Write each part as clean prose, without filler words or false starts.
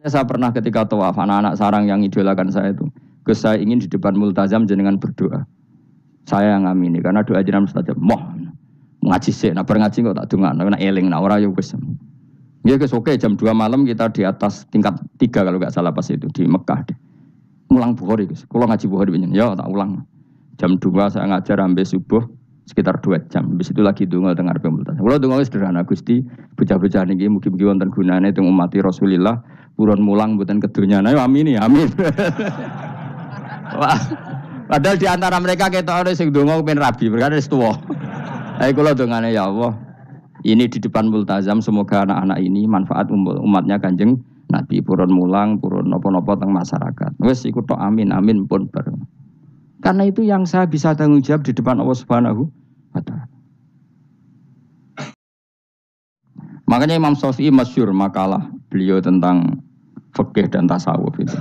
Saya pernah ketika tawaf, anak-anak sarang yang idolakan saya itu, Gus saya ingin di depan multazam jenengan berdoa. Saya yang ngamini karena doa jenengan mustajab. Moh ngaji sih, nah ngaji kok tak dungan, nak eling, nak ora yo Gus. Ya Gus oke jam 2 malam kita di atas tingkat 3 kalau nggak salah pas itu di Mekah deh. Ulang Bukhari Gus. Kalau ngaji Bukhari begini, ya tak ulang. Jam 2 saya ngajar sampai subuh sekitar 2 jam. Habis itu lagi donga teng arepe multazam. Kula donga sederhana Gusti, bocah-bocah niki mugi-mugi wonten gunane teng umat Rasulillah. Purun mulang buatan kedunya, ayo amin ya amin. Padahal di antara mereka kita ada yang dongo pengen rabi, berkata setua. Ayo kalau dongane ya Allah, ini di depan multazam semoga anak-anak ini manfaat umatnya kanjeng Nabi purun mulang, purun nopo-nopo teng masyarakat. Wes ikut tok amin amin pun bareng. Karena itu yang saya bisa tanggung jawab di depan Allah Subhanahu wa Ta'ala. Makanya Imam Syafi'i masyhur makalah beliau tentang fikih dan tasawuf itu.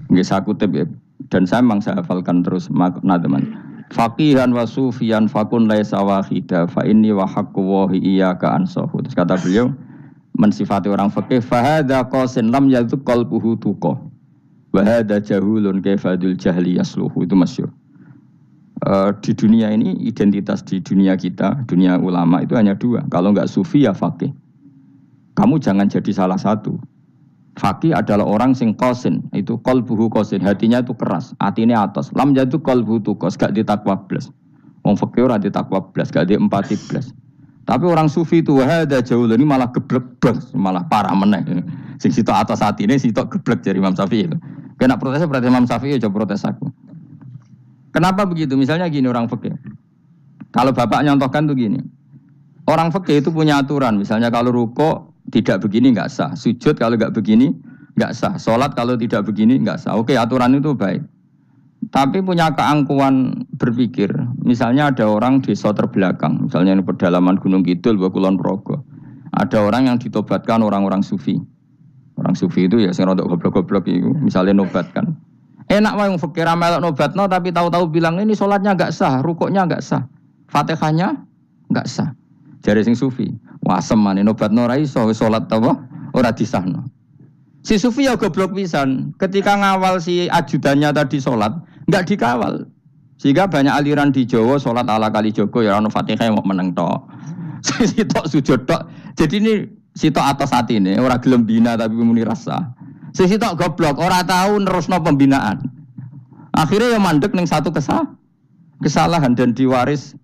Nggih saya kutip ya, dan saya memang saya hafalkan terus makna teman. Faqihan wa sufiyan fakun laisa wahida fa inni wa haqqu wa iyyaka ansahu. Terus kata beliau mensifati orang fikih fa hadza qasin lam yadhuk qalbuhu tuqa. Wa hadza jahulun kaifadul jahli yasluhu. Itu masyhur. Di dunia ini identitas di dunia kita, dunia ulama itu hanya 2. Kalau enggak sufi ya faqih. Kamu jangan jadi salah satu. Faqih adalah orang sing qasin, itu qalbuhu qasin, hatinya itu keras, hatinya atas. Lam jadu qalbuhu tuqas, gak ditakwa blas. Wong faqih ora ditakwa blas, gak di empati blas. Tapi orang sufi itu hada jauh ini malah geblek blas, malah parah meneh. Sing sitok atas hatine sitok geblek dari Imam Syafi'i itu. Kena protesnya berarti Imam Syafi'i aja protes aku. Kenapa begitu? Misalnya gini orang fikih. Kalau bapak nyontohkan tuh gini. Orang fikih itu punya aturan. Misalnya kalau rukuk tidak begini nggak sah. Sujud kalau nggak begini nggak sah. Sholat kalau tidak begini nggak sah. Oke, aturan itu baik. Tapi punya keangkuhan berpikir. Misalnya ada orang desa terbelakang. Misalnya di pedalaman Gunung Kidul, Kulon Progo. Ada orang yang ditobatkan orang-orang sufi. Orang sufi itu ya sing rodok goblok-goblok itu. Misalnya nobatkan. Enak wae wong fikir melok nobatno tapi tahu-tahu bilang ini sholatnya enggak sah, rukuknya enggak sah, Fatihahnya enggak sah. Jare sing sufi, wah semane nobatno ora iso salat apa ora disahno. Si sufi ya goblok pisan, ketika ngawal si ajudannya tadi sholat enggak dikawal. Sehingga banyak aliran di Jawa sholat ala kali Joko ya ono Fatihah mau meneng tok. Sitok sujud tok. Jadi ini sitok atas atine ora gelem bina tapi muni rasa. Sisi tok goblok, ora tahu nerusno pembinaan. Akhirnya ya mandek ning satu kesalahan dan diwaris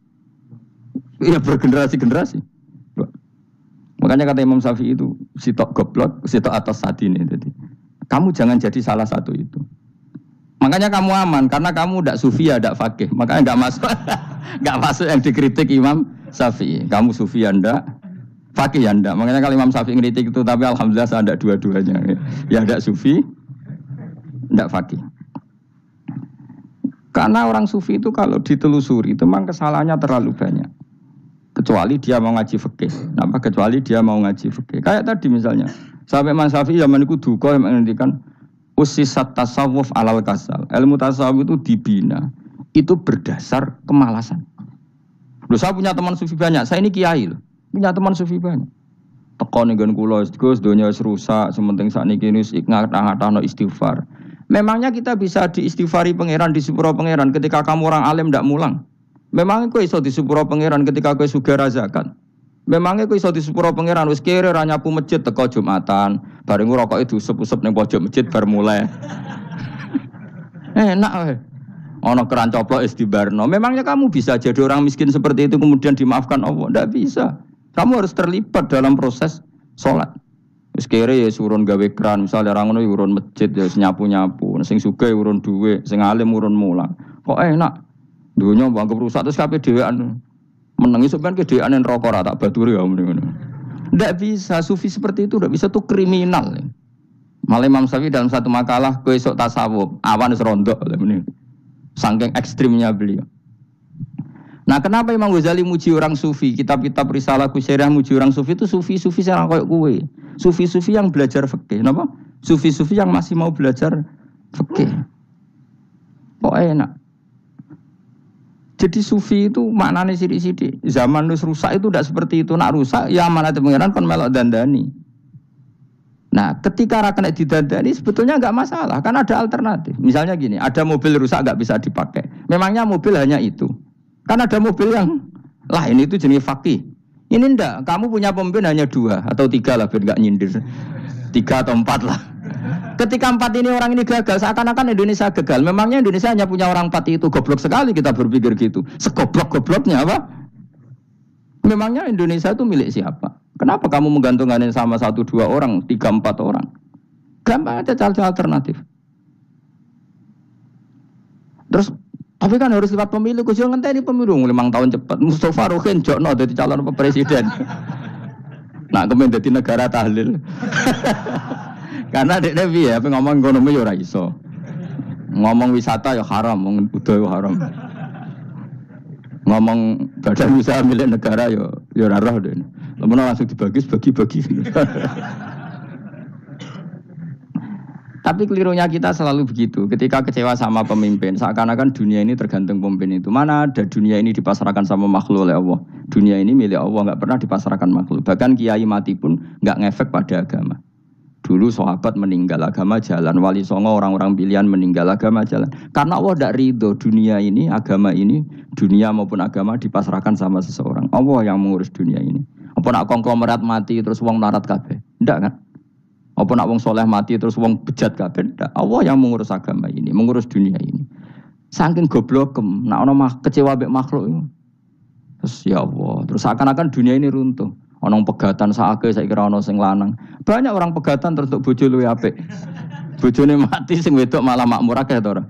ya bergenerasi-generasi. Makanya kata Imam Syafi'i itu sitok goblok, sitok atas sadine. Jadi kamu jangan jadi salah satu itu. Makanya kamu aman karena kamu ndak sufi ya ndak faqih. Makanya nggak masuk yang dikritik Imam Syafi'i. Kamu sufi ya ndak, faqih ya ndak. Makanya kalau Imam Syafi'i ngeritik itu, tapi alhamdulillah saya ndak dua-duanya. Ya ndak sufi, ndak faqih. Karena orang sufi itu kalau ditelusuri itu memang kesalahannya terlalu banyak. Kecuali dia mau ngaji fikih. Kenapa? Kecuali dia mau ngaji fikih. Kayak tadi misalnya, sampai Imam Syafi'i zaman itu duka yang menghentikan usisat tasawuf alal kasal. Ilmu tasawuf itu dibina. Itu berdasar kemalasan. Loh, saya punya teman sufi banyak. Saya ini kiai loh. Punya teman sufi banyak. Teko ning kula Gus donya wis rusak, sementing sakniki wis ngatah-ngatahno istighfar. Memangnya kita bisa diistighfari pangeran, disepuro pangeran ketika kamu orang alim ndak mulang? Memangnya kowe iso disepuro pangeran ketika kowe sugih zakat? Memangnya kowe iso disepuro pangeran wis kere ra nyapu masjid teko Jumatan, bareng rokoke diusep-usep ning pojok masjid bar mulai. Enak wae. Ana keran coplok wis dibarno. Memangnya kamu bisa jadi orang miskin seperti itu kemudian dimaafkan Allah? Ndak bisa. Kamu harus terlibat dalam proses sholat. Wis kere ya urun gawe keran, misalnya orang ngono urun masjid ya nyapu-nyapu, sing sugih urun dhuwit, sing alim urun mulang. Kok enak? Dunya bangke rusak terus kabeh dhewean. Meneng iso ben kedhewean neraka ra tak baturi ya ngono. Ndak bisa, sufi seperti itu ndak bisa, tuh kriminal. Malah Imam Syafi'i dalam satu makalah kowe esuk tasawuf, awan wis rondok ngene. Saking ekstrimnya beliau. Nah, kenapa Imam Ghazali muji orang sufi? Kitab-kitab Risalah Kusyirah muji orang sufi itu sufi-sufi yang kayak kowe. Sufi-sufi yang belajar fikih, napa? Sufi-sufi yang masih mau belajar fikih. Kok enak? Jadi sufi itu maknanya sidik-sidik. Zaman wis rusak itu tidak seperti itu. Nak rusak ya amanat pangeran kon melok dandani. Nah, ketika rakyat didandani sebetulnya nggak masalah, kan ada alternatif. Misalnya gini, ada mobil rusak nggak bisa dipakai. Memangnya mobil hanya itu? Kan ada mobil yang ini itu jenis fakih. Ini enggak, kamu punya pemimpin hanya 2 atau 3 lah, biar nggak nyindir. 3 atau 4 lah. Ketika 4 ini orang ini gagal, seakan-akan Indonesia gagal. Memangnya Indonesia hanya punya orang 4 itu, goblok sekali kita berpikir gitu. Segoblok-gobloknya apa? Memangnya Indonesia itu milik siapa? Kenapa kamu menggantungkannya sama 1-2 orang, 3-4 orang? Gampang aja cari alternatif. Terus, tapi kan harus lewat pemilu. Kusyo ngenteni pemilu 5 tahun cepat. Mustafa Rohin jokno jadi calon presiden. Nah, kemudian jadi negara tahlil. Karena dekne piye, ngomong ekonomi ya ora iso. Ngomong wisata ya haram, ngomong budaya haram. Ngomong badan usaha milik negara ya ora roh dene. Lamun langsung dibagi-bagi. Tapi kelirunya kita selalu begitu. Ketika kecewa sama pemimpin, seakan-akan dunia ini tergantung pemimpin itu. Mana ada dunia ini dipasrahkan sama makhluk oleh Allah. Dunia ini milik Allah, nggak pernah dipasrahkan makhluk. Bahkan kiai mati pun nggak ngefek pada agama. Dulu sahabat meninggal agama jalan, wali songo orang-orang pilihan meninggal agama jalan. Karena Allah tidak ridho dunia ini, agama ini, dunia maupun agama dipasrahkan sama seseorang. Allah yang mengurus dunia ini. Apa nak konglomerat mati terus wong melarat kabeh? Tidak kan? Apa nak wong soleh mati terus wong bejat kabeh? Tidak. Allah yang mengurus agama ini, mengurus dunia ini. Saking goblokem, nak ono kecewa mbek makhluk itu. Terus ya Allah, terus seakan-akan dunia ini runtuh. Ono pegatan saake saiki ora ono sing lanang. Banyak orang pegatan terus untuk bojo luwih apik. Bojone mati sing wedok malah makmur akeh to ora.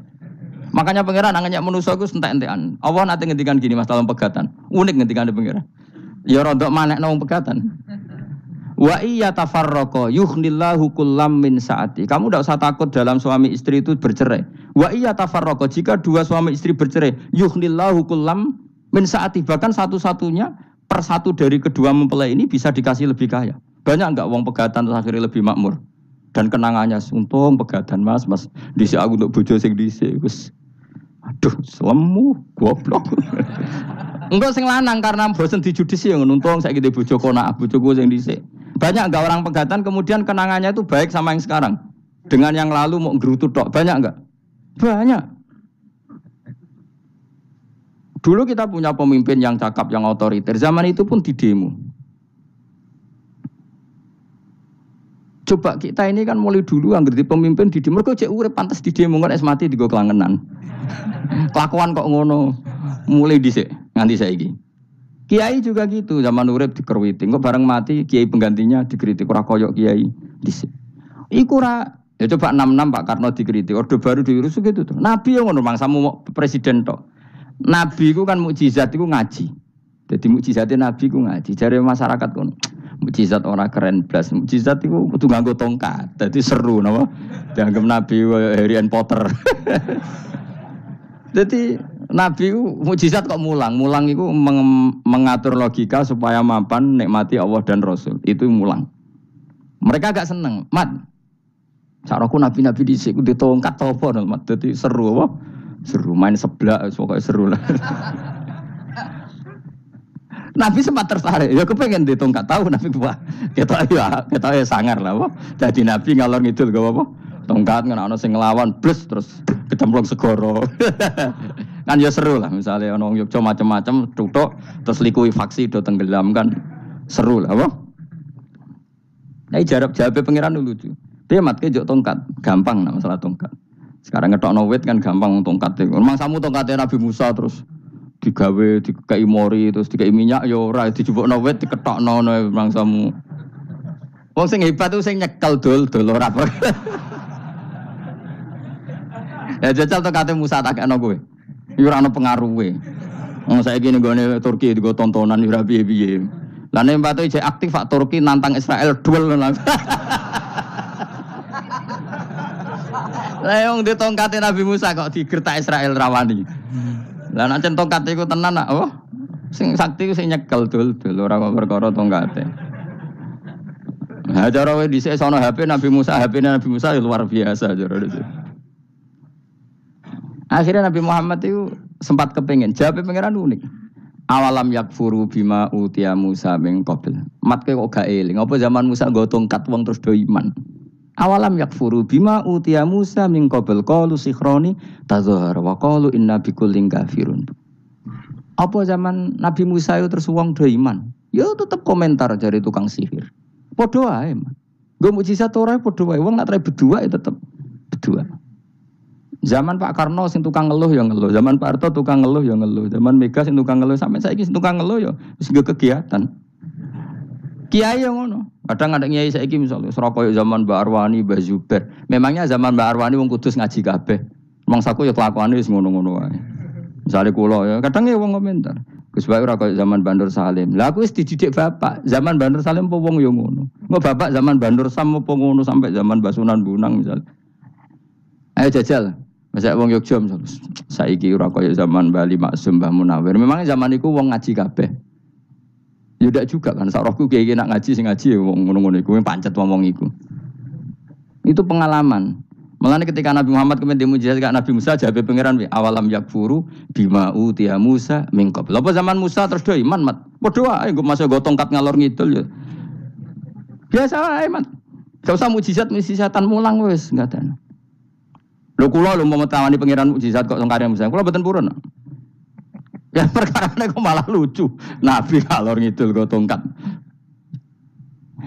Makanya pangeran nanya manusa iku entek-entekan. Allah nate ngendikan gini Mas dalam pegatan. Unik ngendikane pangeran. Ya rodok manekno wong pegatan. Wa iya tafarraqa yughnillahu kullam min saati. Kamu tidak usah takut dalam suami istri itu bercerai. Wa iya tafarraqa jika 2 suami istri bercerai, yughnillahu kullam min saati. Bahkan satu-satunya per 1 dari kedua mempelai ini bisa dikasih lebih kaya. Banyak enggak wong pegatan terus akhirnya lebih makmur. Dan kenangannya untung pegatan Mas dhisik aku untuk bojo sing dhisik wis. Aduh, selemu goblok. Enggak sing lanang karena bosen dijudisi yang untung saiki di bojo konak bojoku sing dhisik. Banyak enggak orang pegatan kemudian kenangannya itu baik sama yang sekarang. Dengan yang lalu mau gerutu tok. Banyak enggak? Banyak. Dulu kita punya pemimpin yang cakap, yang otoriter. Zaman itu pun di demo. Coba kita ini kan mulai dulu anggar di pemimpin di demo. Mereka cek urip pantas di demo kan es mati digo kelangenan. Kelakuan kok ngono. Mulai dhisik nganti saiki. Kiai juga gitu, zaman urip dikerwiti. Kok bareng mati kiai penggantinya dikritik ora koyok kiai dhisik. Iku ora ya coba 66 Pak Karno dikritik, Orde Baru diurus gitu tuh. Nabi yang ngono mangsamu presiden tok. Nabi ku kan mukjizat iku ngaji. Jadi mukjizatnya Nabi ku ngaji. Jare masyarakat kono. Mukjizat ora keren blas. Mukjizat iku kudu nganggo tongkat. Dadi seru napa? Dianggap Nabi Harry Potter. Jadi Nabi ku mukjizat kok mulang. Mulang iku mengatur logika supaya mapan nikmati Allah dan Rasul. Itu mulang. Mereka agak seneng. Mat. Saraku nabi-nabi dhisik ku ditongkat apa Mat. Dadi seru apa? Seru main seblak, pokoknya seru lah. Nabi sempat tertarik, ya kepengen ditongkat tahu Nabi buah. Kita ya sangar lah, wah. Jadi Nabi ngalor ngidul gak apa? Tongkat ngene ana sing nglawan blus terus kecemplung segoro. Kan ya seru lah, misalnya ana wong Yogya macam-macam tutuk terus likuifaksi do tenggelam kan seru lah, wah. Nah, jawab pangeran lucu. Dia matke jok tongkat, gampang nah masalah tongkat. Sekarang ngetokno wit kan gampang tongkat. Memang samu tongkatnya Nabi Musa terus digawe dikai mori terus dikai minyak ya ora dijupukno wit diketokno memang samu. Wong sing hebat tuh sing nyekel dol ora apa. Ya jajal tongkatnya Musa tak kena kowe. Iki ora ono pengaruhe. Wong saiki ning gone Turki digo tontonan ora piye-piye. Lah nek mbate jek aktif Pak Turki nantang Israel duel. Lah yang di tongkate Nabi Musa kok digertak Israel rawani. Lah nek tongkat iku tenan nak apa? Sing sakti ku sing nyekel dul ora kok perkara tongkate. Nah cara wae dhisik sono HP Nabi Musa ya luar biasa cara itu. Akhirnya Nabi Muhammad itu sempat kepengen jawab pangeran unik. Awalam yakfuru bima utiya Musa min qabl. Mat kok gak eling. Apa zaman Musa nggo tongkat wong terus do iman. Awalam yakfuru bima utiya Musa min qabl qalu sikhroni tazahar wa qalu inna bikullin kafirun. Apa zaman Nabi Musa itu terus wong do iman. Ya tetep komentar dari tukang sihir. Padha wae. Nggo mukjizat ora padha wae. Wong nak trai berdua ya tetep berdua. Zaman Pak Karno sing tukang ngeluh ya ngeluh, zaman Pak Harto tukang ngeluh ya ngeluh, zaman Mega sing tukang ngeluh, sampai saiki sing tukang ngeluh ya wis kegiatan. Kiai yang ngono. Kadang ada kiai saiki misalnya Surabaya zaman Mbak Arwani, Mbak Zubair. Memangnya zaman Mbak Arwani wong Kudus ngaji kabeh. Mangsaku ya kelakuane wis ngono-ngono wae. Misale kula ya, kadang ya wong komentar. Gus Bae ora koyo zaman Bandur Salim. Lah aku wis dididik bapak, zaman Bandur Salim apa wong ya ngono. Engko bapak zaman Bandur Sam apa ngono sampai zaman Basunan Bunang misalnya. Ayo jajal. Masa wong Yogya misalnya, saiki ora kaya zaman Bali Maksum Mbah Munawir. Memangnya zaman iku wong ngaji kabeh. Ya ndak juga kan, sak rohku kiye nak ngaji sing ngaji ya wong ngono-ngono iku pancet ngomong iku. Itu pengalaman. Mulane ketika Nabi Muhammad kemudian mujizat kak Nabi Musa jabe pangeran wi awalam yakfuru bima utiya Musa min qabl. Apa zaman Musa terus do iman mat. Padha wae engko masuk go tongkat ngalor ngidul ya. Biasa wae mat. Gak usah mujizat-mujizatan mulang wis enggak ada. Lho kula lho mau tawani pangeran mukjizat kok tong karya Musa. Kula mboten purun. Ya perkarane kok malah lucu. Nabi kalor ngidul kok tongkat.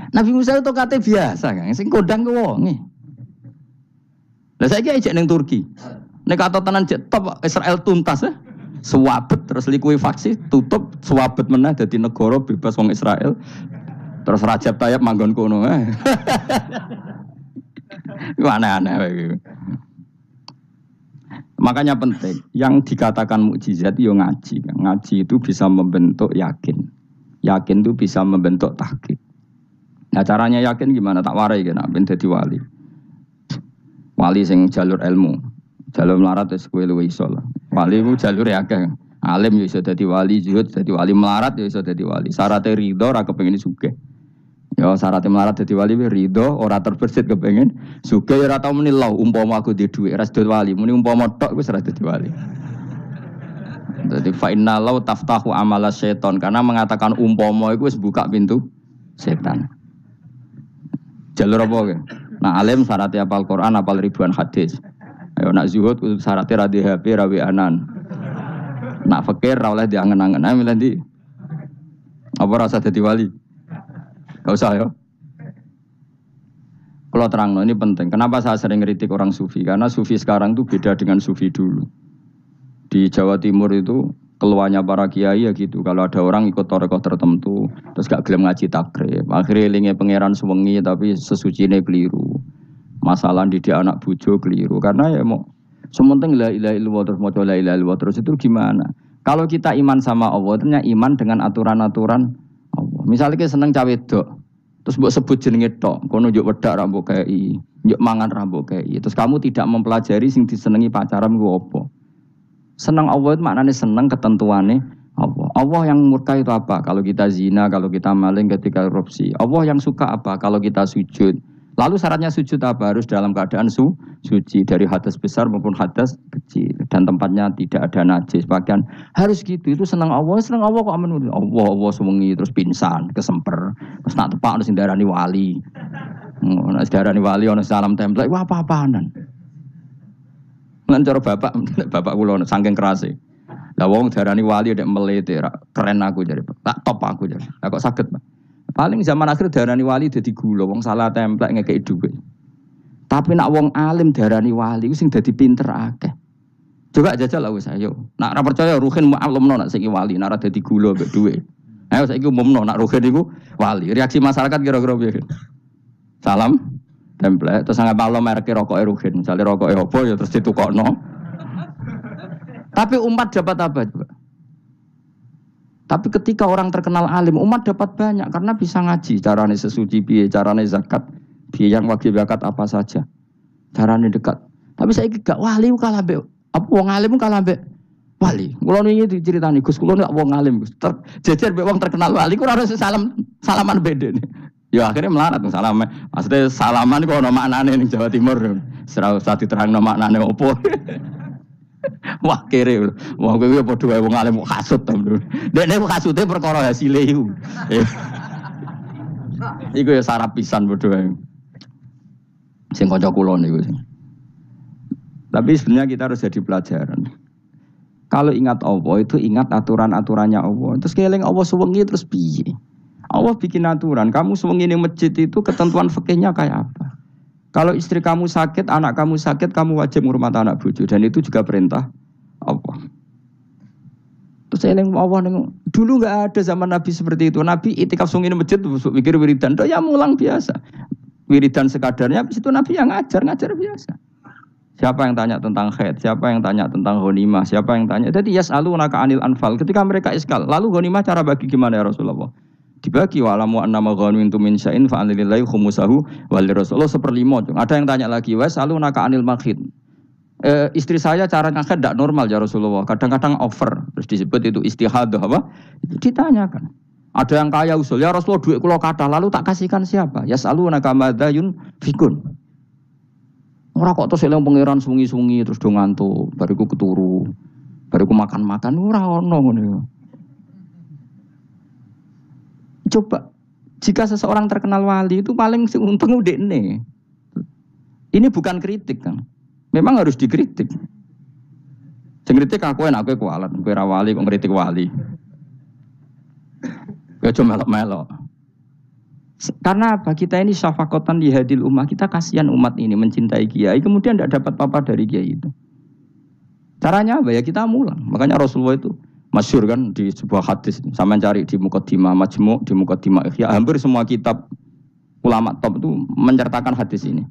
Nabi Musa itu kate biasa kan, sing kodang ku wonge. Lah saiki ejek ning Turki. Nek kata tenan jek top Israel tuntas ya. Swabet terus likuifaksi tutup swabet meneh dadi negara bebas wong Israel. Terus Rajab Tayyip manggon kono. Iku aneh-aneh iki. Makanya penting, yang dikatakan mukjizat yo ngaji. Ngaji itu bisa membentuk yakin. Yakin itu bisa membentuk tahqiq. Nah caranya yakin gimana? Tak warai kan, ben dadi wali. Wali sing jalur ilmu. Jalur melarat wis kowe luwih iso lah. Wali ku jalur akeh. Alim yo iso dadi wali, zuhud dadi wali, melarat yo iso dadi wali. Syaratnya ridho ora kepengin sugih. Ya syaratnya melarat dadi wali ridho ora terbersit kepengin sugih ora tau muni lho umpama aku di dhuwit ora dadi wali muni umpama tok wis ora dadi wali. Dadi fa inna law taftahu amala syaiton karena mengatakan umpama iku wis buka pintu setan. Jalur apa ke? Nah alim syaratnya hafal Quran, hafal ribuan hadis. Ayo nak zuhud syaratnya ra di HP, ra anan. Nak fakir ra oleh diangen-angen. Ayo milih ndi? Apa rasa dadi wali? Gak usah ya. Kalau terang, ini penting. Kenapa saya sering ngeritik orang sufi? Karena sufi sekarang itu beda dengan sufi dulu. Di Jawa Timur itu keluarnya para kiai ya gitu. Kalau ada orang ikut torekoh tertentu, terus gak gelem ngaji takrib. Akhirnya elinge pangeran sewengi tapi sesucine keliru. Masalah didik anak bojo keliru. Karena ya mau sementing la ilaha illallah terus maca la ilaha illallah terus itu gimana? Kalau kita iman sama Allah, ternyata iman dengan aturan-aturan Allah. Misalnya kita seneng cawe wedok, terus mbok sebut jenenge tok, kono njuk wedak ra mbok kei, njuk mangan ra mbok kei. Terus kamu tidak mempelajari sing disenengi pacaran ku apa? Seneng Allah itu maknanya seneng ketentuannya Allah. Allah yang murka itu apa? Kalau kita zina, kalau kita maling, ketika korupsi. Allah yang suka apa? Kalau kita sujud. Lalu syaratnya sujud apa? Harus dalam keadaan suci dari hadas besar maupun hadas kecil dan tempatnya tidak ada najis. Bahkan harus gitu. Itu senang Allah kok aman. Allah sewengi terus pingsan, kesemper. Terus nak tepak ono sing darani wali. Ono darani wali ono salam template. Wah apa-apaanan. Lan cara bapak kula saking kerase. Lah wong darani wali nek melete keren aku jare. Tak top aku jare. Lah kok saged, Pak? Paling zaman akhir darani wali dadi gula, wong salah templek ngekeki dhuwit. Tapi nak wong alim darani wali ku sing dadi pinter akeh. Coba jajal lah wis ayo. Nak ora percaya Ruhin mu'allimno nak saiki wali, nak ora dadi gula mbek dhuwit. Ayo saiki umumno nak Ruhin iku wali. Reaksi masyarakat kira-kira piye? Salam templek terus nggak maklum merek rokoke Ruhin. Misale rokoke apa ya terus ditukokno. Tapi umat dapat apa coba? Tapi ketika orang terkenal alim, umat dapat banyak karena bisa ngaji. Carane sesuci piye, carane zakat, piye yang wajib zakat apa saja. Carane dekat. Tapi saya gak wali kalah mbek apa wong alim kalah mbek wali. Kula niki diceritani Gus, kula nek wong alim Gus. Jejer mbek wong terkenal wali ku ora salaman beda nih. Ya akhirnya melarat salam. Maksudnya salaman kok ono maknane ning Jawa Timur. Ora usah diterangno maknane opo. Wah kere. Wah kowe padha wae wong alim kok kasut to. Dekne kasute perkara hasile iku. Iku ya sarap pisan padha wae. Sing kanca kula niku. Tapi sebenarnya kita harus jadi pelajaran. Kalau ingat Allah itu ingat aturan-aturannya Allah. Terus keling Allah suwengi terus piye? Allah bikin aturan. Kamu suwengi ning masjid itu ketentuan fikihnya kayak apa? Kalau istri kamu sakit, anak kamu sakit, kamu wajib ngurmat anak bojo dan itu juga perintah Allah. Terus keling Allah dulu enggak ada zaman Nabi seperti itu. Nabi itikaf suwengi ning masjid mikir wiridan, ya mulang biasa. Wiridan sekadarnya habis itu Nabi yang ngajar biasa. Siapa yang tanya tentang haid, siapa yang tanya tentang ghanimah, siapa yang tanya. Jadi yas'alunaka 'anil anfal. Ketika mereka iskal, lalu ghanimah cara bagi gimana ya Rasulullah? Dibagi wa'lamu annama ghanimtum min syai'in fa anlillahi khumusahu wa lirrasulullah 1/5. Ada yang tanya lagi, yas'alunaka 'anil makhid. Istri saya cara ngakad tidak normal ya Rasulullah. Kadang-kadang over, terus disebut itu istihadah apa? Ditanyakan. Ada yang kaya usul, ya Rasulullah duit kula kathah, lalu tak kasihkan siapa? Yas'alunaka madza yunfikun. Ora kok terus eling pangeran sungi-sungi terus do ngantuk, bariku keturu. Bariku makan-makan ora ono ngono. Coba jika seseorang terkenal wali itu paling sing untung udekne. Ini bukan kritik kan. Memang harus dikritik. Sing kritik aku enak kowe kualat, kowe ra wali kok ngritik wali. Ya cuma melok-melok. Karena apa? Kita ini syafaqatan di hadil ummah. Kita kasihan umat ini mencintai kiai. Kemudian tidak dapat apa-apa dari kiai itu. Caranya apa? Ya kita mulang. Makanya Rasulullah itu masyhur kan di sebuah hadis. Sama cari di Muqaddimah Majmu', di Muqaddimah Ihya. Hampir semua kitab ulama top itu menceritakan hadis ini.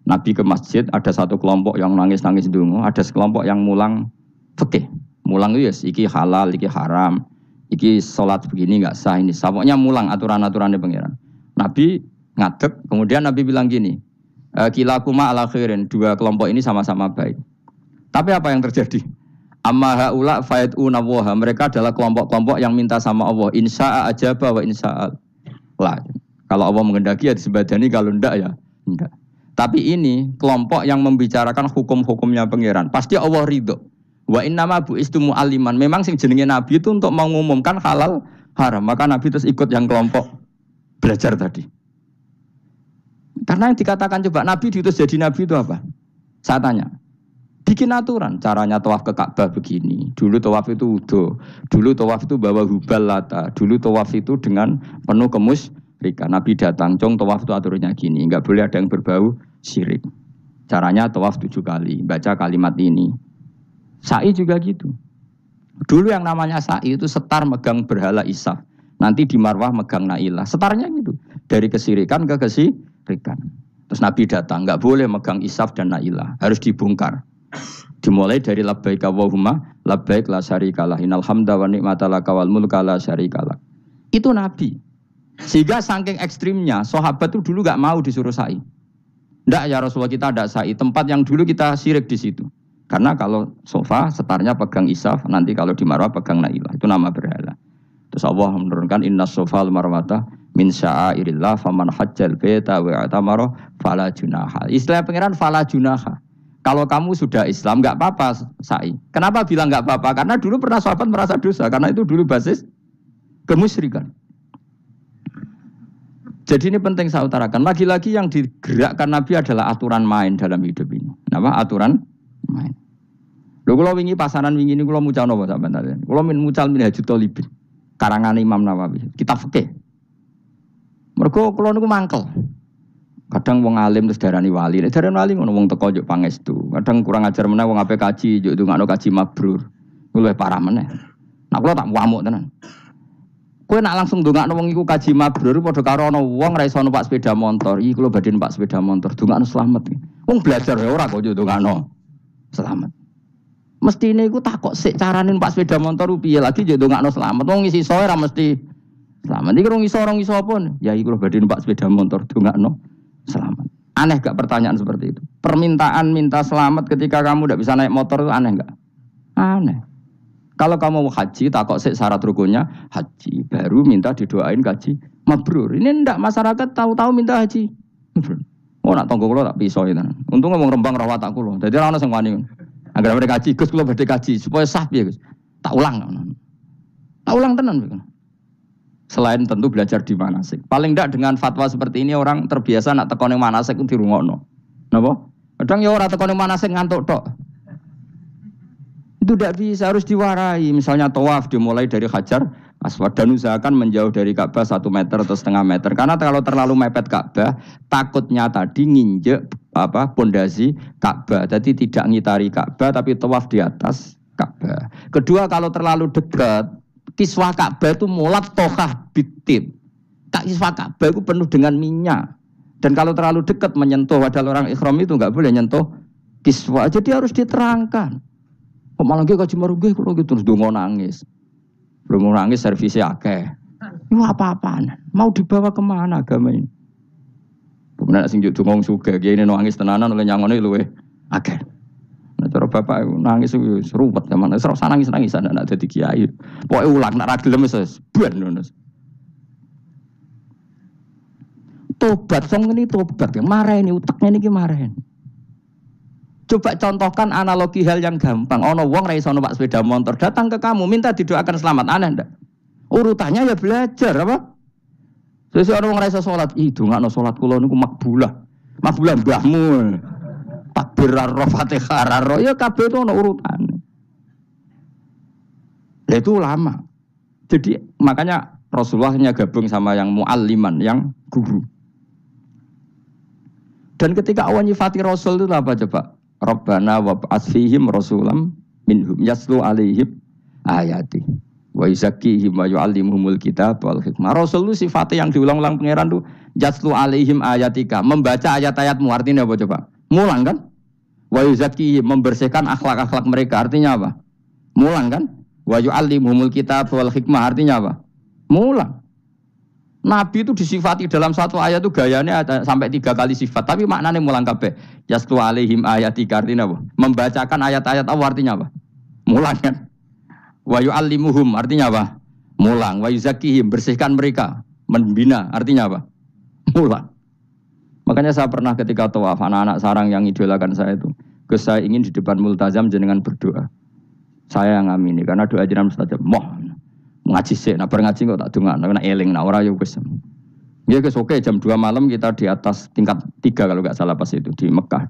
Nabi ke masjid, ada satu kelompok yang nangis-nangis dungo. Ada sekelompok yang mulang fikih. Mulang itu ya, iki halal, iki haram. Iki sholat begini enggak sah ini. Pokoknya mulang aturan-aturannya pangeran. Nabi ngadeg, kemudian Nabi bilang gini, kilakuma ala khairin, dua kelompok ini sama-sama baik. Tapi apa yang terjadi? Amma haula fayatuna waha, mereka adalah kelompok-kelompok yang minta sama Allah, insya'a ajaba wa insya'al. Lah, kalau Allah mengendaki ya disebadani, kalau enggak ya enggak. Tapi ini kelompok yang membicarakan hukum-hukumnya pangeran, pasti Allah ridho. Wa innama bu'istu mu'alliman, memang sing jenenge Nabi itu untuk mengumumkan halal haram, maka Nabi terus ikut yang kelompok belajar tadi. Karena yang dikatakan coba Nabi diutus jadi Nabi itu apa? Saya tanya. Bikin aturan. Caranya tawaf ke Ka'bah begini. Dulu tawaf itu wudu. Dulu tawaf itu bawa hubal lata. Dulu tawaf itu dengan penuh kemusyrikan. Nabi datang. Cong tawaf itu aturannya gini. Enggak boleh ada yang berbau syirik. Caranya tawaf 7 kali. Baca kalimat ini. Sa'i juga gitu. Dulu yang namanya sa'i itu setar megang berhala Isaf. Nanti di Marwah megang Nailah. Setarnya gitu. Dari kesirikan ke kesirikan. Terus Nabi datang. Enggak boleh megang Isaf dan Nailah. Harus dibongkar. Dimulai dari labbaik Allahumma labbaik la syarikalah. Innal hamda wa ni'mata laka wal mulka la syarikalah. Itu Nabi. Sehingga saking ekstrimnya. Sahabat itu dulu enggak mau disuruh sa'i. Enggak ya Rasulullah kita ada sa'i. Tempat yang dulu kita syirik di situ. Karena kalau sofa setarnya pegang Isaf. Nanti kalau di Marwah pegang Nailah. Itu nama berhala. Terus Allah menurunkan inna sofal marwata min sya'airillah faman hajjal baita wa i'tamara fala junaha. Istilah pangeran fala junaha. Kalau kamu sudah Islam enggak apa-apa sa'i. Kenapa bilang enggak apa-apa? Karena dulu pernah sahabat merasa dosa karena itu dulu basis kemusyrikan. Jadi ini penting saya utarakan. Lagi-lagi yang digerakkan Nabi adalah aturan main dalam hidup ini. Apa? Aturan main. Lho kula wingi pasaran wingi niku kula mucal napa sampean? Kula mucal Minhajut Thalibin. Karangan Imam Nawawi, kitab fikih. Mergo kula niku mangkel. Kadang wong alim terus darani wali, nek darani wali ngono wong teko njuk pangestu. Kadang kurang ajar meneh wong ape kaji njuk ndongakno kaji mabrur. Luwih parah meneh. Nah kula tak wamuk tenan. Kowe nak langsung ndongakno wong iku kaji mabrur padha karo ana wong ra iso numpak sepeda motor. Iki kula badhe numpak sepeda motor, ndongakno slamet. Wong belajar ya ora kok njuk ndongakno slamet. Mesti ini aku takut sik carane numpak sepeda motor piye lagi yo ndongakno slamet. Wong isi soe ra mesti slamet. Iki rong iso pun. Ya iki lho badhe numpak sepeda motor ndongakno slamet. Aneh gak pertanyaan seperti itu? Permintaan minta selamat ketika kamu tidak bisa naik motor itu aneh gak? Aneh. Kalau kamu mau haji takut sik syarat rukunnya haji, baru minta didoain haji mabrur. Ini ndak masyarakat tahu-tahu minta haji. Oh nak tonggo kula tak piso itu. Untung ngomong Rembang rawat aku lho. Dadi ora ono sing wani. Agar mereka kaji, Gus kula badhe kaji supaya sah piye Gus. Tak ulang. Tak ulang tenan. Selain tentu belajar di manasik. Paling tidak dengan fatwa seperti ini orang terbiasa nak teko ning manasik ku dirungokno. Napa? Kadang ya ora teko ning manasik ngantuk tok. Itu tidak bisa, harus diwarai. Misalnya tawaf dimulai dari Hajar Aswad dan usahakan menjauh dari Ka'bah 1 meter atau setengah meter. Karena kalau terlalu mepet Ka'bah, takutnya tadi nginjek pondasi Ka'bah. Jadi tidak ngitari Ka'bah tapi tawaf di atas Ka'bah. Kedua, kalau terlalu dekat, kiswah Ka'bah itu mulat tohah bitib. Kiswah Ka'bah itu penuh dengan minyak. Dan kalau terlalu dekat menyentuh, padahal orang ikhram itu enggak boleh nyentuh kiswah. Jadi harus diterangkan. Kok malah nggih kaji marugi kalau gitu terus dongo nangis. Belum nangis servisnya akeh. Itu apa-apaan? Mau dibawa kemana agama ini? Kemudian sing juk dongo sugih, kiai nangis tenanan oleh nyangone luwe akeh. Nah, cara bapak nangis itu serupat zaman. Serasa nangis-nangis anak dadi kiai. Pokoke ulang nak ra gelem wis ben ngono. Tobat song ini tobat. Mareni utekne niki mareni. Coba contohkan analogi hal yang gampang. Ono wong ra iso numpak sepeda motor, datang ke kamu minta didoakan selamat, aneh ndak? Urutannya ya belajar apa? Sesuk ono wong ra iso salat, dongakno salat kula niku makbulah. Makbulah mbahmu. Takbir ar Fatihah ar ya kabeh itu ono urutane. Ya itu lama. Jadi makanya Rasulullahnya gabung sama yang mualliman, yang guru. Dan ketika awan nyifati Rasul itu apa coba? Rabbana wab'ats fihim rasulam minhum yaslu alaihim ayati wa yuzakkihim wa yu'allimuhumul kitab wal hikmah. Rasul itu sifatnya yang diulang-ulang pangeran tuh yaslu alaihim ayatika, membaca ayat-ayatmu, artinya apa coba? Mulang kan? Wa yuzakkihim, membersihkan akhlak-akhlak mereka, artinya apa? Mulang kan? Wa yu'allimuhumul kitab wal hikmah, artinya apa? Mulang. Nabi itu disifati dalam satu ayat itu gayanya ada sampai 3 kali sifat, tapi maknanya mulang kabeh. Yaslu alaihim ayatika, artinya apa? Membacakan ayat-ayat Allah, artinya apa? Mulang kan? Wa yu'allimuhum, artinya apa? Mulang. Wa yuzakkihim, bersihkan mereka, membina, artinya apa? Mulang. Makanya saya pernah ketika tawaf, anak-anak sarang yang idolakan saya itu, saya ingin di depan multazam jenengan berdoa. Saya yang amini, karena doa jenengan mustajab. Ngaji sih, nah ngaji kok tak dengar, nah eling, nah orang yuk guys. Ya guys, oke, jam 2 malam kita di atas tingkat 3 kalau nggak salah pas itu di Mekah.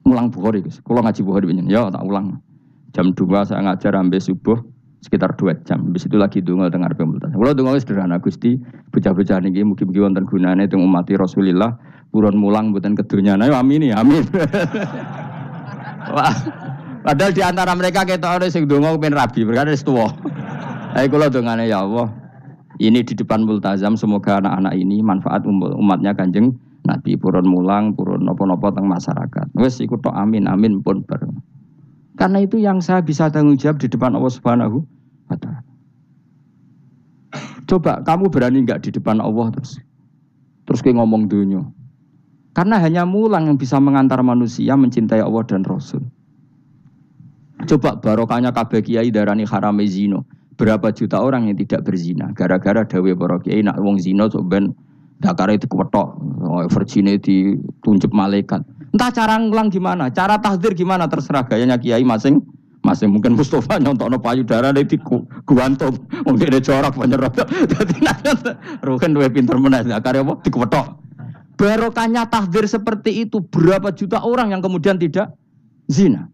Mulang Bukhari guys, kalau ngaji Bukhari begini, ya tak ulang. Jam 2 saya ngajar sampai subuh sekitar 2 jam. Habis itu lagi dengar pemerintah. Kalau dengar sederhana Gusti, bocah-bocah niki mugi-mugi wonten gunane teng umat Rasulillah, purun mulang mboten kedunya. Nah, amin ya, amin. Wah, padahal di antara mereka kita ada sing donga pengen rabi, berkata wis tuwa. Ayo kalau dongane ya Allah, ini di depan multazam semoga anak-anak ini manfaat umatnya Kanjeng Nabi, purun mulang, purun nopo-nopo teng masyarakat. Wes ikut tok amin amin pun bar. Karena itu yang saya bisa tanggung jawab di depan Allah Subhanahu wa taala. Coba kamu berani enggak di depan Allah terus kayak ngomong dunia. Karena hanya mulang yang bisa mengantar manusia mencintai Allah dan Rasul. Coba barokahnya kabeh kiai darani harame zina. Berapa juta orang yang tidak berzina gara-gara dawe para kiai nak wong zina sok ben dakare dikwetok, virgine ditunjuk malaikat. Entah cara ngulang gimana, cara tahdzir gimana terserah gayanya kiai masing-masing. Mungkin Mustafa nyontokno payudara nek diguantung wong dene jorok penyerot. Dadi nek ruhen duwe pinter meneh dakare apa dikwetok. Barokahnya tahdzir seperti itu berapa juta orang yang kemudian tidak zina.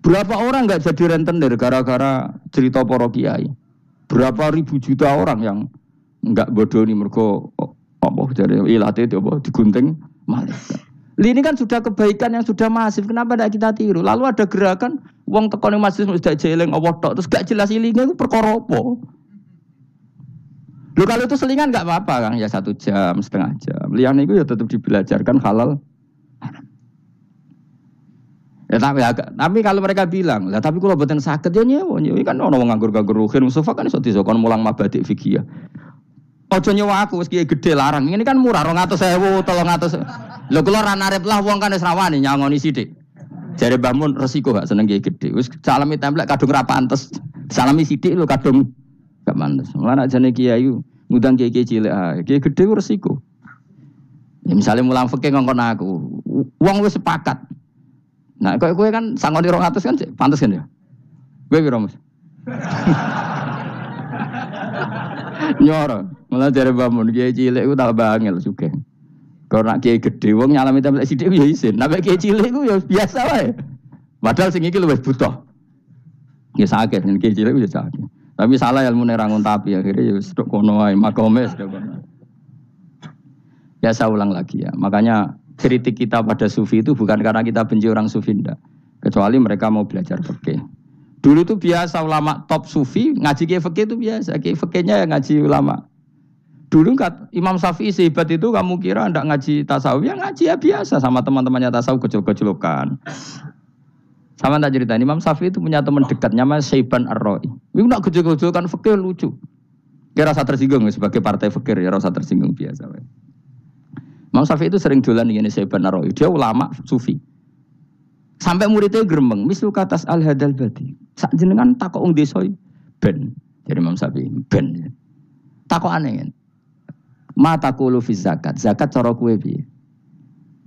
Berapa orang enggak jadi rentenir gara-gara cerita para kiai? Berapa ribu juta orang yang enggak bodoni mergo apa jadi ilate itu apa digunting malaikat. Ini kan sudah kebaikan yang sudah masif, kenapa tidak kita tiru? Lalu ada gerakan wong teko ning masjid wis dak jeleng Allah tok terus gak jelas ilinge itu perkara apa? Lho kalau itu selingan enggak apa-apa Kang, ya 1 jam, setengah jam. Liyane itu ya tetap dibelajarkan halal. Ya, tapi kalau mereka bilang, lah tapi kalau boten sakit ya nyewa kan ono wong nganggur-nganggur ruhin Mustafa kan iso disokon mulang mabadik fikih ya. Ojo nyewa aku wis kiye gedhe larang. Ini kan murah 200.000, 300. Lho kula ra narep lah wong kan wis rawani nyangoni sithik. Jare Mbah Mun resiko gak seneng kiye gedhe. Wis salami templek kadung ra pantes. Salami sithik lho kadung gak pantes. Mulane jane kiai ngundang kiye cilik kiye gedhe resiko. Ya misalnya mulang fikih ngongkon aku, wong wis sepakat. Nah, kowe kan sangoni 200 kan pantes kan ya. Kowe piro, Mas? Nyoro, malah jare bangun kiai cilik ku tak bangel sugih. Kalau nak kiai gede wong nyalami templek sithik ya isin. Nek kiai cilik ku ya biasa wae. Padahal sing iki luwih butuh. Ya sakit nek kiai cilik ku ya sakit. Tapi salah ilmu nerangun tapi akhirnya ya sedok kono wae makome sedok kono. Ya saya ulang lagi ya. Makanya kritik kita pada sufi itu bukan karena kita benci orang sufi enggak. Kecuali mereka mau belajar fikih. Dulu itu biasa ulama top sufi ngaji kiai fikih itu biasa. Kiai fikihnya yang ngaji ulama. Dulu Imam Syafi'i sehebat itu kamu kira enggak ngaji tasawuf? Ya ngaji ya biasa sama teman-temannya tasawuf gojol-gojolokan. Sama tak ceritain Imam Syafi'i itu punya teman dekat namanya Syaiban Ar-Ra'i. Itu nak gojol-gojolkan fikih lucu. Kira rasa tersinggung sebagai partai fikih ya rasa tersinggung biasa. Imam Syafi'i itu sering dolan ngene Syaiban Ar-Ra'i. Dia ulama sufi. Sampai muridnya gremeng, mislu katas al-hadal badi. Sak jenengan takok wong desa ben. Jadi Imam Syafi'i ben. Takok aneh kan. Mata kulu fi zakat. Zakat cara kowe piye?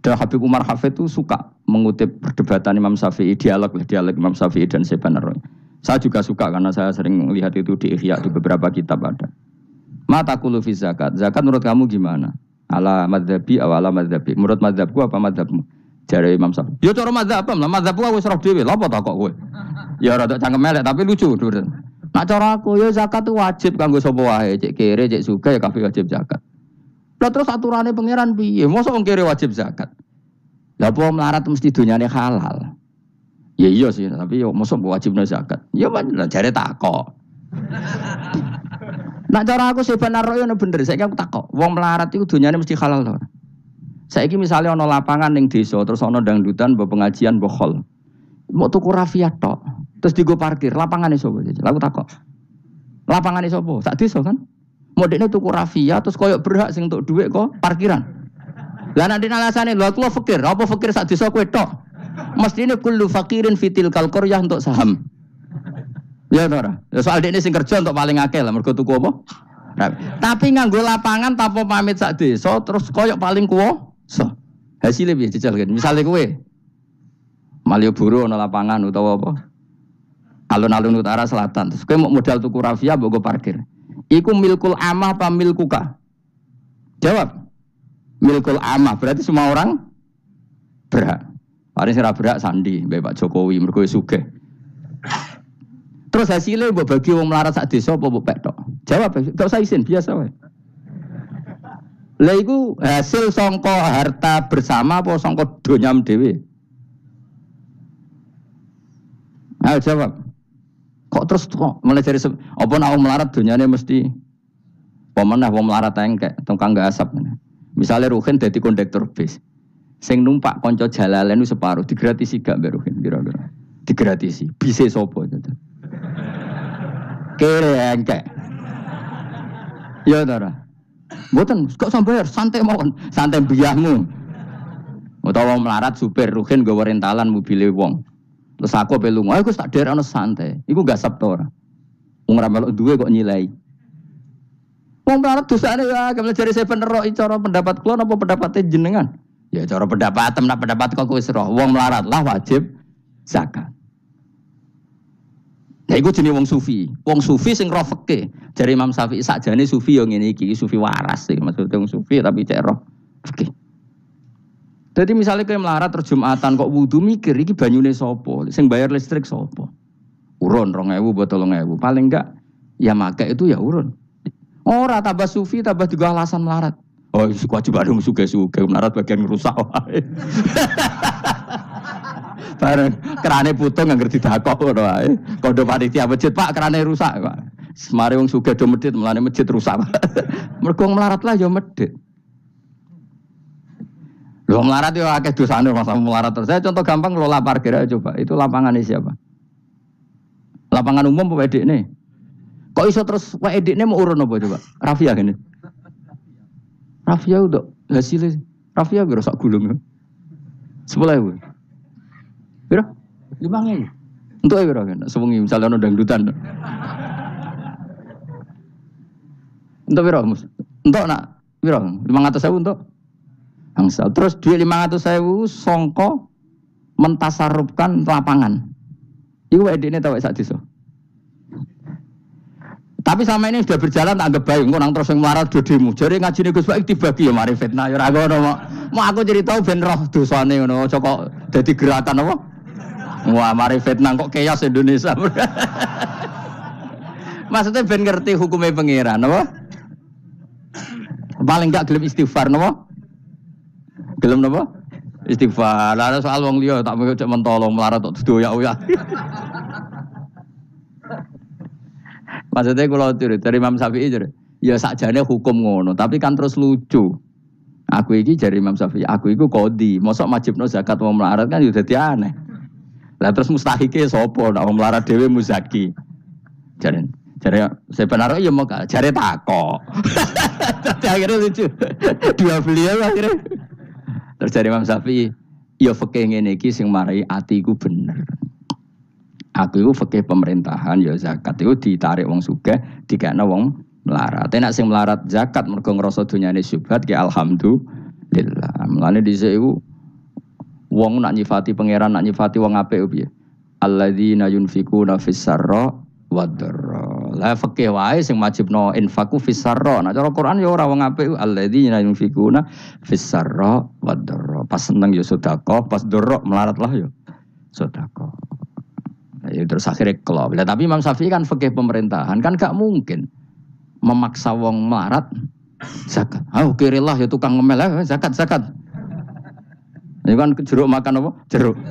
Dan Habib Umar Hafid itu suka mengutip perdebatan Imam Syafi'i, dialog Imam Syafi'i dan Syaiban Ar-Ra'i. Saya juga suka karena saya sering melihat itu di Ihya di beberapa kitab ada. Mata kulu fi zakat. Zakat menurut kamu gimana? Ala madzhabi aw ala madzhabi. Menurut madzhabku apa madzhabmu? Jare Imam Syafi'i. Ya cara madzhab apa? Lah madzhabku wis roh dhewe. Lha apa tak kok kowe? Ya rada cangkem elek tapi lucu. Nak cara aku ya zakat itu wajib kanggo sapa wae, cek kere, cek sugih ya kabeh wajib zakat. Lah terus aturane pangeran piye? Mosok wong kere wajib zakat. Lah apa melarat mesti dunyane halal. Ya iya sih, tapi yo mosok wajibna zakat. Ya jare takok. Nak cara aku Syaiban Ar-Ra'i ono bener, saiki aku takok. Wong melarat iku dunyane mesti halal to. Saiki misalnya ono lapangan ning desa terus ono dangdutan mbok pengajian mbok khol. Mau tuku rafiat tok. Terus digo parkir, lapangane sapa? Lah aku takok. Lapangane sapa? Sak desa kan? Modekne tuku rafiat terus koyo berhak sing entuk dhuwit kok parkiran. Lah nek alasane lho aku fakir, apa fakir sak desa kowe tok? Mestine kullu fakirin fitil qaryah untuk saham. Ya ora. Ya soal dekne sing kerja untuk paling akeh lah mergo tuku apa? Tapi nganggo lapangan tanpa pamit sak desa terus koyo paling kuwasa. Hasilnya piye jajal kan? Misale kowe Malioboro ana lapangan utawa apa? Alun-alun utara selatan. Terus kowe mau modal tuku rafia mbok go parkir. Iku milkul amah apa milkuka? Jawab. Milkul amah berarti semua orang berhak. Paling sira berhak sandi mbek Pak Jokowi mergo sugih. Terus hasilnya mbok bagi wong melarat sak desa apa mbok pek tok? Jawab, gak usah izin, biasa wae. Lah iku hasil sangka harta bersama apa sangka donyam dhewe? Ayo jawab. Kok terus kok mulai dari apa nak wong melarat donyane mesti pemenah wong melarat engkek tukang gak asap. Misalnya Ruhin dadi kondektor bis. Sing numpak kanca jalalen separuh digratisi gak mbek Ruhin kira-kira. Digratisi. Bise sapa itu? Kere engkek. Ya ora. Mboten kok sambayar santai mawon, santai biahmu. Utawa melarat supir Ruhin nggawa rentalan mobile wong. Terus aku ape lunga, aku tak derekno santai. Iku gak sabto ora. Wong ora melok duwe kok nyilai. Wong melarat dosane ya, kemene jare Syaiban Ar-Ra'i cara pendapat kula napa pendapatnya jenengan? Ya cara pendapat nak pendapat kok wis roh. Wong melarat lah wajib zakat. Nah iku jenenge wong sufi. Wong sufi sing roh fikih. Jare Imam Syafi'i sakjane sufi yo ngene iki, sufi waras sih maksudnya wong sufi tapi cek roh fikih. Jadi misalnya kayak melarat terus Jumatan kok wudu mikir iki banyune sapa? Sing bayar listrik sapa? Urun 2.000 botol 3.000. Paling enggak ya make itu ya urun. Ora tambah sufi tambah juga alasan melarat. Oh kewajiban dong suge-suge melarat bagian rusak wae. Bareng kerane putung nggak ngerti dakok ngono wae. Kode panitia masjid Pak kerane rusak Pak. Semare wong sugih do medhit mulane masjid rusak. Mergo melarat lah ya medhit. Lho melarat yo akeh dosane masa melarat terus. Saya contoh gampang ngelola parkir aja coba. Itu lapangan ini siapa? Lapangan umum apa edekne? Kok iso terus wae edekne mau urun apa coba? Rafia gini. Rafia udah hasilnya. Rafia biar sak gulung. 10.000. Piro? 5.000. Untuk piro kan? Sewengi misalnya ono dangdutan. Untuk piro, Mus? Untuk nak piro? 500.000 untuk angsal. Terus duit 500.000 songko mentasarrufkan lapangan. Iku edene tau sak desa. Tapi sama ini sudah berjalan tak anggap baik. Engko nang terus yang melarat do demo. Jare ngajine Gus Baik dibagi ya mari fitnah ya ora ngono. Mau aku cerita ben roh dosane ngono. Aja kok dadi gerakan apa? Wah, mari fitnah kok chaos Indonesia. Maksudnya ben ngerti hukumnya pangeran apa? Paling gak gelem istighfar napa? Gelem napa? Istighfar. Lah soal wong liya tak mau cek mentolong melarat tok doyak-oyak. Maksudnya kalau dari Imam Syafi'i ya sakjane hukum ngono, tapi kan terus lucu. Aku iki dari Imam Syafi'i, aku iku qadhi, mosok wajibno zakat wong melarat kan ya dadi aneh. Lah terus mustahike sapa nek wong melarat dhewe muzaki. Jare sebenarnya ya mau jare takok. Tapi akhirnya lucu. Dua beliau akhirnya. Terus dari Imam Syafi'i, ya fikih ngene iki sing marai atiku bener. Aku itu fikih pemerintahan ya zakat itu ditarik wong sugih dikekno wong melarat. Nek sing melarat zakat mergo ngrasa dunyane syubhat ki alhamdulillah. Mulane dhisik iku wong nak nyifati pangeran nak nyifati wong apik piye? Alladzina yunfikuna fis sarra wad dharra. Lah fikih wae sing wajibno infaku fis sarra. Nah cara Quran ya ora wong apik alladzina yunfikuna fis sarra wad dharra. Pas seneng ya sedekah, pas dharra melarat lah ya sedekah. Ya, terus akhirnya kelop. Tapi Imam Syafi'i kan fikih pemerintahan kan gak mungkin memaksa wong melarat zakat. Kirilah ya tukang ngemel zakat. Ini kan jeruk makan apa? Jeruk.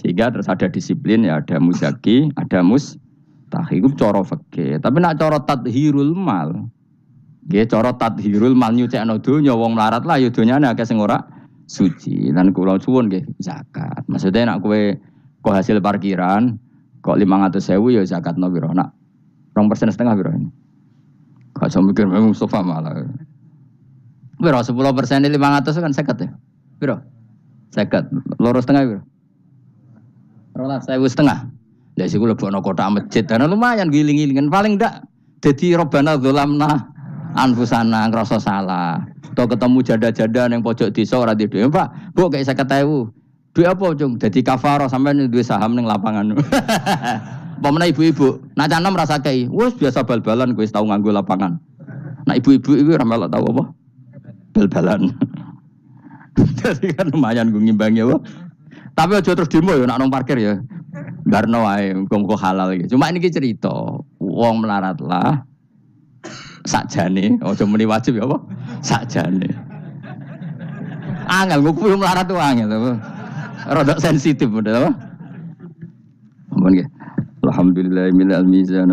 Sehingga terus ada disiplin ya, ada muzaki, ada mustahik. Itu cara fikih. Tapi nak cara tadhirul mal. Nggih cara tadhirul mal nyucikno donya wong melarat lah ya donyane akeh sing ora suci. Lan kula suwun nggih zakat. Maksudnya nak kowe kok hasil parkiran kok 500.000 ya zakatno piro nak 2,5% piro ini. Gak usah mikir Mustafa malah. Piro 10% 500 kan 50 ya. Piro? 50. 2,5 piro? 12.500. Lah sik kula lebokno kotak masjid karena lumayan giling-gilingan paling ndak dadi robana dzalamna anfusana ngrasa salah. Atau ketemu janda-janda ning pojok desa ora di dhuwit, Pak, Bu kayak 50.000. Duit apa cung? Jadi kafarah sampai duit saham ning lapangan. Pemene ibu-ibu, nak canem rasa kei. Wes biasa bal-balan kowe tau nganggo lapangan. Nak ibu-ibu iki ora melok tau apa? Bal-balan. Jadi kan lumayan gue ngimbangi apa. Tapi aja terus demo ya nak nang parkir ya. Barno wae muga-muga halal iki. Cuma ini cerita, wong melarat lah sakjane, aja muni wajib ya apa? Sakjane. Angel gue melarat tuh angel. Rodok sensitif udah apa? Ampun nggih. Alhamdulillah mil al-mizan